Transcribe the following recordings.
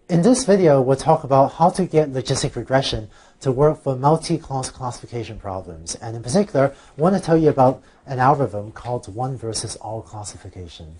In this video, we'll talk about how to get logistic regression to work for multi-class classification problems. And in particular, I want to tell you about an algorithm called one versus all classification.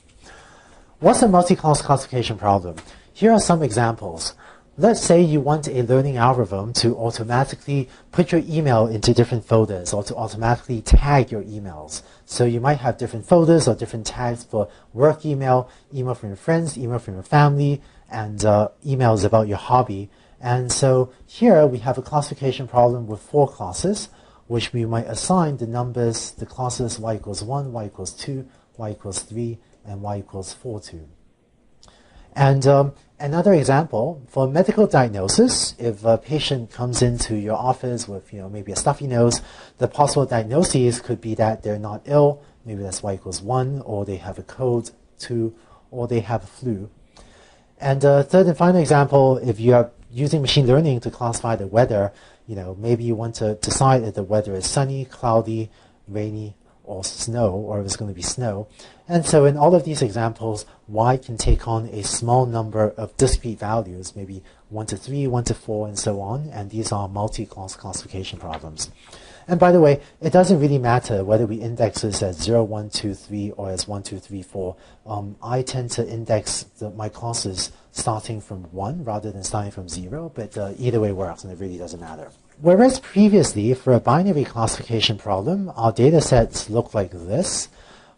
What's a multi-class classification problem? Here are some examples. Let's say you want a learning algorithm to automatically put your email into different folders or to automatically tag your emails. So you might have different folders or different tags for work email, email from your friends, email from your family, and emails about your hobby. And so here we have a classification problem with 4 classes, which we might assign the numbers, the classes y equals 1, y equals 2, y equals 3, and y equals 4 to. And another example, for medical diagnosis, if a patient comes into your office with maybe a stuffy nose, the possible diagnoses could be that they're not ill, maybe that's y equals 1, or they have a cold, 2, or they have a flu. And third and final example, if you are using machine learning to classify the weather, maybe you want to decide if the weather is sunny, cloudy, rainy, or snow, or if it's going to be snow. And so in all of these examples, y can take on a small number of discrete values, maybe 1 to 3, 1 to 4, and so on. And these are multi-class classification problems. And by the way, it doesn't really matter whether we index this as 0, 1, 2, 3, or as 1, 2, 3, 4. I tend to index my classes starting from 1 rather than starting from 0, but either way works, and it really doesn't matter. Whereas previously, for a binary classification problem, our data sets look like this.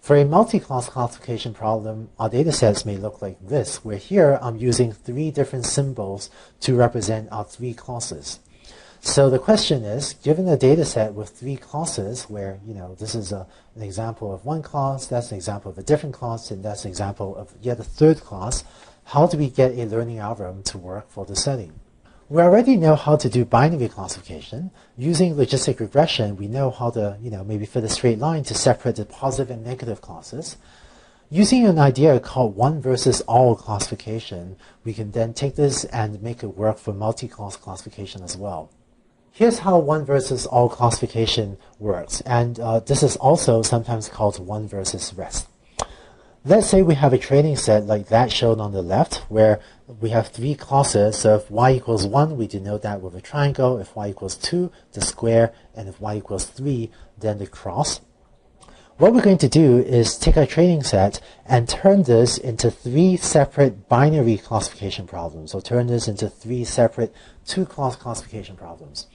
For a multi-class classification problem, our data sets may look like this, where here I'm using 3 different symbols to represent our 3 classes. So the question is, given a data set with 3 classes, where this is an example of one class, that's an example of a different class, and that's an example of yet a third class, how do we get a learning algorithm to work for the setting? We already know how to do binary classification. Using logistic regression, we know how to, maybe fit a straight line to separate the positive and negative classes. Using an idea called one versus all classification, we can then take this and make it work for multi-class classification as well. Here's how one versus all classification works, and this is also sometimes called one versus rest. Let's say we have a training set like that shown on the left, where we have 3 classes. So if y equals 1, we denote that with a triangle. If y equals 2, the square. And if y equals 3, then the cross. What we're going to do is take our training set and turn this into 3 separate binary classification problems. So turn this into 3 separate 2-class classification problems.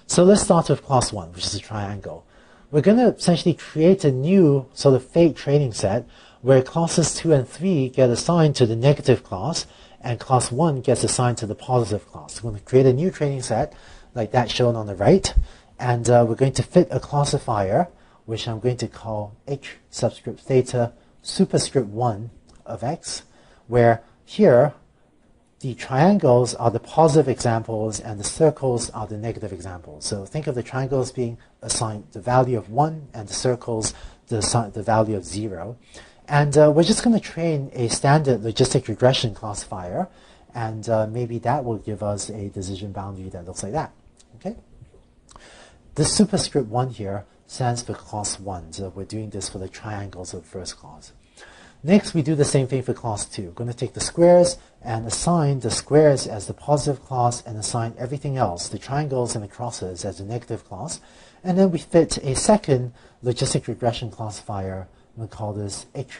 So let's start with class 1, which is a triangle. We're going to essentially create a new sort of fake training set where classes 2 and 3 get assigned to the negative class and class 1 gets assigned to the positive class. We're going to create a new training set like that shown on the right, and we're going to fit a classifier which I'm going to call h subscript theta superscript 1 of x, where here the triangles are the positive examples and the circles are the negative examples. So think of the triangles being assigned the value of 1 and the circles the value of 0. And we're just going to train a standard logistic regression classifier, and maybe that will give us a decision boundary that looks like that. Okay? The superscript 1 here stands for class 1, so we're doing this for the triangles of the first class. Next, we do the same thing for class 2. We're going to take the squares and assign the squares as the positive class and assign everything else, the triangles and the crosses, as the negative class. And then we fit a second logistic regression classifier. We'll call this h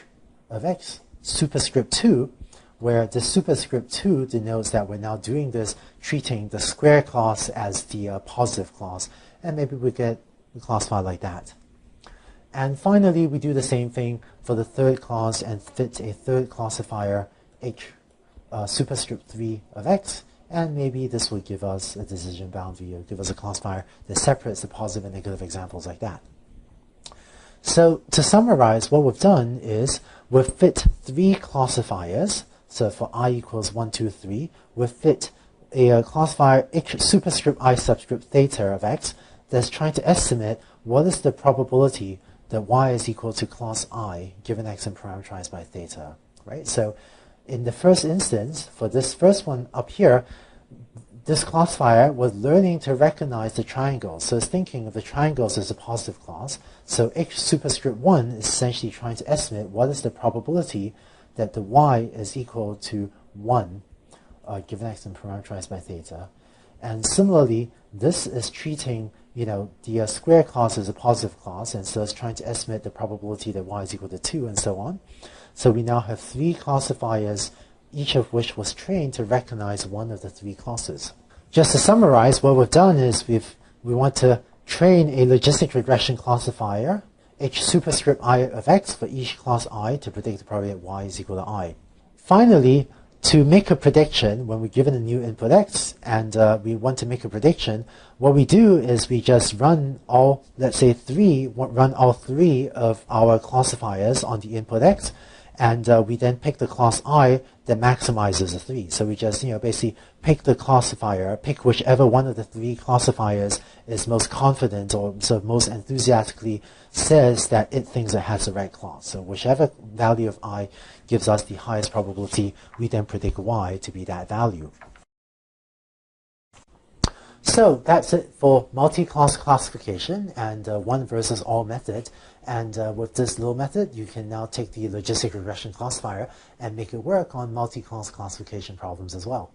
of x superscript 2, where the superscript 2 denotes that we're now doing this, treating the square class as the positive class. And maybe we get the classifier like that. And finally, we do the same thing for the third class and fit a third classifier, h superscript 3 of x, and maybe this will give us a decision boundary or give us a classifier that separates the positive and negative examples like that. So to summarize, what we've done is we've fit 3 classifiers. So for I equals 1, 2, 3, we've fit a classifier h superscript I subscript theta of x that's trying to estimate what is the probability that y is equal to class I given x and parameterized by theta, right? So in the first instance, for this first one up here, this classifier was learning to recognize the triangles. So it's thinking of the triangles as a positive class. So h superscript 1 is essentially trying to estimate what is the probability that the y is equal to 1 given x and parameterized by theta. And similarly, this is treating the square class as a positive class, and so it's trying to estimate the probability that y is equal to 2 and so on. So we now have 3 classifiers, each of which was trained to recognize one of the 3 classes. Just to summarize, what we've done is we want to train a logistic regression classifier, h superscript I of x for each class I to predict the probability that y is equal to I. Finally, to make a prediction, when we're given a new input x and we want to make a prediction, what we do is we just run all, let's say run all 3 of our classifiers on the input x, and we then pick the class I that maximizes the 3. So we just basically pick the classifier, pick whichever one of the 3 classifiers is most confident or sort of most enthusiastically says that it thinks it has the right class. So whichever value of I gives us the highest probability, we then predict y to be that value. So that's it for multi-class classification and one versus all method. And with this little method, you can now take the logistic regression classifier and make it work on multi-class classification problems as well.